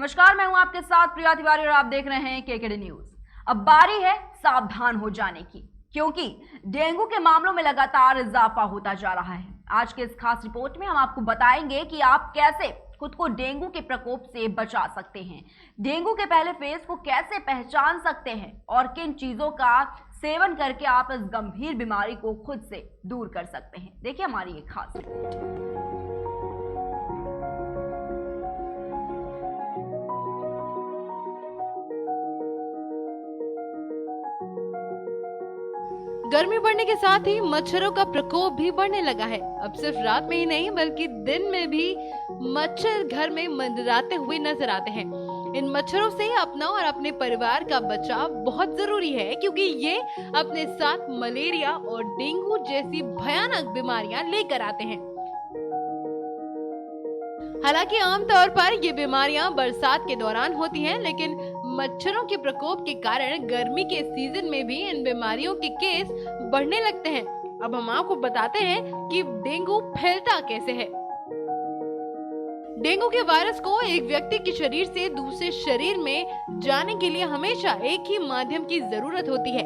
नमस्कार, मैं हूं आपके साथ प्रिया तिवारी और आप देख रहे हैं केकेडी न्यूज। अब बारी है सावधान हो जाने की, क्योंकि डेंगू के मामलों में लगातार इजाफा होता जा रहा है। आज के इस खास रिपोर्ट में हम आपको बताएंगे कि आप कैसे खुद को डेंगू के प्रकोप से बचा सकते हैं, डेंगू के पहले फेज को कैसे पहचान सकते हैं और किन चीजों का सेवन करके आप इस गंभीर बीमारी को खुद से दूर कर सकते हैं। देखिए हमारी एक खास रिपोर्ट। गर्मी बढ़ने के साथ ही मच्छरों का प्रकोप भी बढ़ने लगा है। अब सिर्फ रात में ही नहीं बल्कि दिन में भी मच्छर घर में मंडराते हुए नजर आते हैं। इन मच्छरों से अपना और अपने परिवार का बचाव बहुत जरूरी है, क्योंकि ये अपने साथ मलेरिया और डेंगू जैसी भयानक बीमारियां लेकर आते हैं। हालांकि आमतौर पर ये बीमारियां बरसात के दौरान होती हैं, लेकिन मच्छरों के प्रकोप के कारण गर्मी के सीजन में भी इन बीमारियों के केस बढ़ने लगते हैं। अब हम आपको बताते हैं कि डेंगू फैलता कैसे है। डेंगू के वायरस को एक व्यक्ति के शरीर से दूसरे शरीर में जाने के लिए हमेशा एक ही माध्यम की जरूरत होती है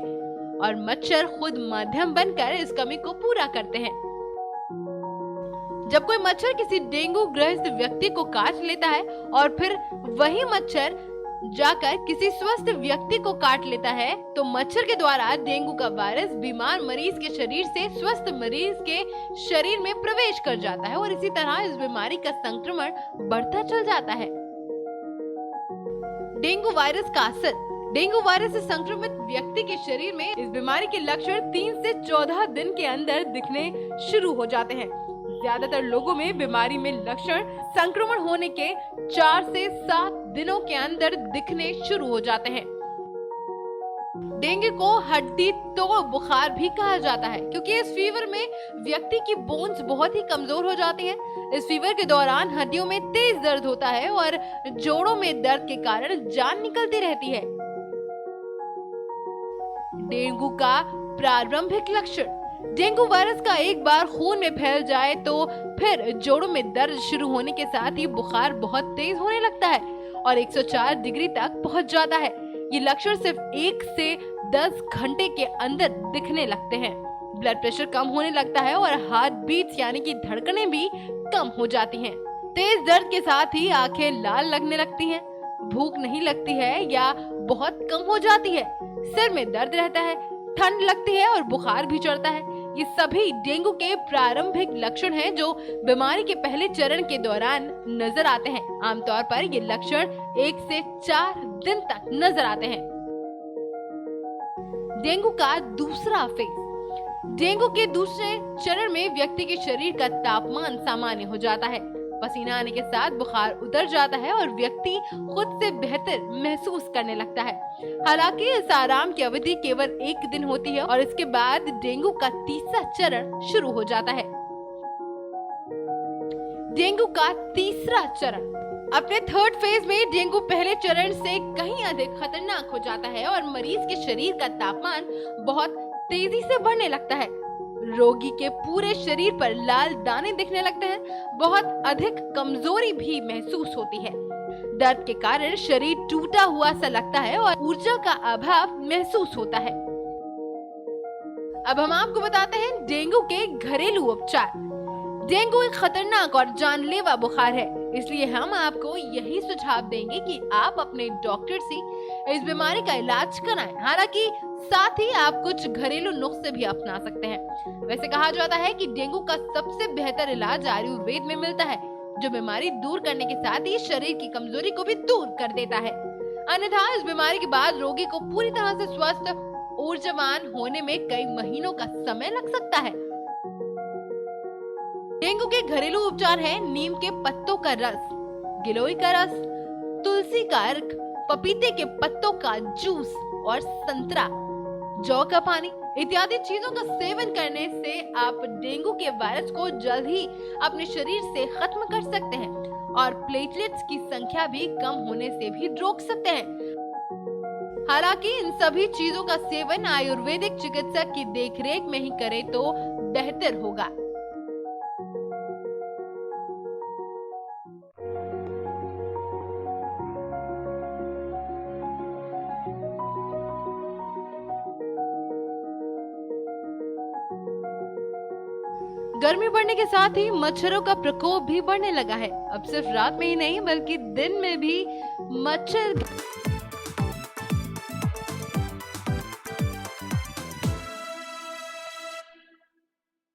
और मच्छर खुद माध्यम बनकर इस कमी को पूरा करते हैं। जब कोई मच्छर किसी डेंगू ग्रस्त व्यक्ति को काट लेता है और फिर वही मच्छर जाकर किसी स्वस्थ व्यक्ति को काट लेता है, तो मच्छर के द्वारा डेंगू का वायरस बीमार मरीज के शरीर से स्वस्थ मरीज के शरीर में प्रवेश कर जाता है और इसी तरह इस बीमारी का संक्रमण बढ़ता चल जाता है। डेंगू वायरस का असर। डेंगू वायरस से संक्रमित व्यक्ति के शरीर में इस बीमारी के लक्षण 3 से 14 दिन के अंदर दिखने शुरू हो जाते हैं। ज्यादातर लोगों में बीमारी में लक्षण संक्रमण होने के 4 से 7 दिनों के अंदर दिखने शुरू हो जाते हैं। डेंगू को हड्डी तोड़ बुखार भी कहा जाता है, क्योंकि इस फीवर में व्यक्ति की बोन्स बहुत ही कमजोर हो जाती हैं। इस फीवर के दौरान हड्डियों में तेज दर्द होता है और जोड़ों में दर्द के कारण जान निकलती रहती है। डेंगू का प्रारंभिक लक्षण। डेंगू वायरस का एक बार खून में फैल जाए तो फिर जोड़ों में दर्द शुरू होने के साथ ही बुखार बहुत तेज होने लगता है और 104 डिग्री तक पहुंच जाता है। ये लक्षण सिर्फ 1 से 10 घंटे के अंदर दिखने लगते हैं। ब्लड प्रेशर कम होने लगता है और हार्ट बीट्स यानी कि धड़कनें भी कम हो जाती हैं। तेज दर्द के साथ ही आंखें लाल लगने लगती हैं, भूख नहीं लगती है या बहुत कम हो जाती है, सिर में दर्द रहता है, ठंड लगती है और बुखार भी चढ़ता है। ये सभी डेंगू के प्रारंभिक लक्षण हैं जो बीमारी के पहले चरण के दौरान नजर आते हैं। आमतौर पर ये लक्षण 1 से 4 दिन तक नजर आते हैं। डेंगू का दूसरा फेज। डेंगू के दूसरे चरण में व्यक्ति के शरीर का तापमान सामान्य हो जाता है, पसीना आने के साथ बुखार उतर जाता है और व्यक्ति खुद से बेहतर महसूस करने लगता है। हालांकि इस आराम की अवधि केवल 1 दिन होती है और इसके बाद डेंगू का तीसरा चरण शुरू हो जाता है। डेंगू का तीसरा चरण। अपने थर्ड फेज में डेंगू पहले चरण से कहीं अधिक खतरनाक हो जाता है और मरीज के शरीर का तापमान बहुत तेजी से बढ़ने लगता है। रोगी के पूरे शरीर पर लाल दाने दिखने लगते हैं, बहुत अधिक कमजोरी भी महसूस होती है। दर्द के कारण शरीर टूटा हुआ सा लगता है और ऊर्जा का अभाव महसूस होता है। अब हम आपको बताते हैं डेंगू के घरेलू उपचार। डेंगू एक खतरनाक और जानलेवा बुखार है, इसलिए हम आपको यही सुझाव देंगे कि आप अपने डॉक्टर से इस बीमारी का इलाज कराएं। हालांकि साथ ही आप कुछ घरेलू नुस्खे भी अपना सकते हैं। वैसे कहा जाता है कि डेंगू का सबसे बेहतर इलाज आयुर्वेद में मिलता है, जो बीमारी दूर करने के साथ ही शरीर की कमजोरी को भी दूर कर देता है। अन्यथा इस बीमारी के बाद रोगी को पूरी तरह से स्वस्थ ऊर्जावान होने में कई महीनों का समय लग सकता है। डेंगू के घरेलू उपचार है नीम के पत्तों का रस, गिलोय का रस, तुलसी का अर्क, पपीते के पत्तों का जूस और संतरा, जौ का पानी इत्यादि चीजों का सेवन करने से आप डेंगू के वायरस को जल्द ही अपने शरीर से खत्म कर सकते हैं और प्लेटलेट्स की संख्या भी कम होने से भी रोक सकते हैं। हालांकि इन सभी चीजों का सेवन आयुर्वेदिक चिकित्सक की देखरेख में ही करें तो बेहतर होगा। गर्मी बढ़ने के साथ ही मच्छरों का प्रकोप भी बढ़ने लगा है। अब सिर्फ रात में ही नहीं बल्कि दिन में भी मच्छर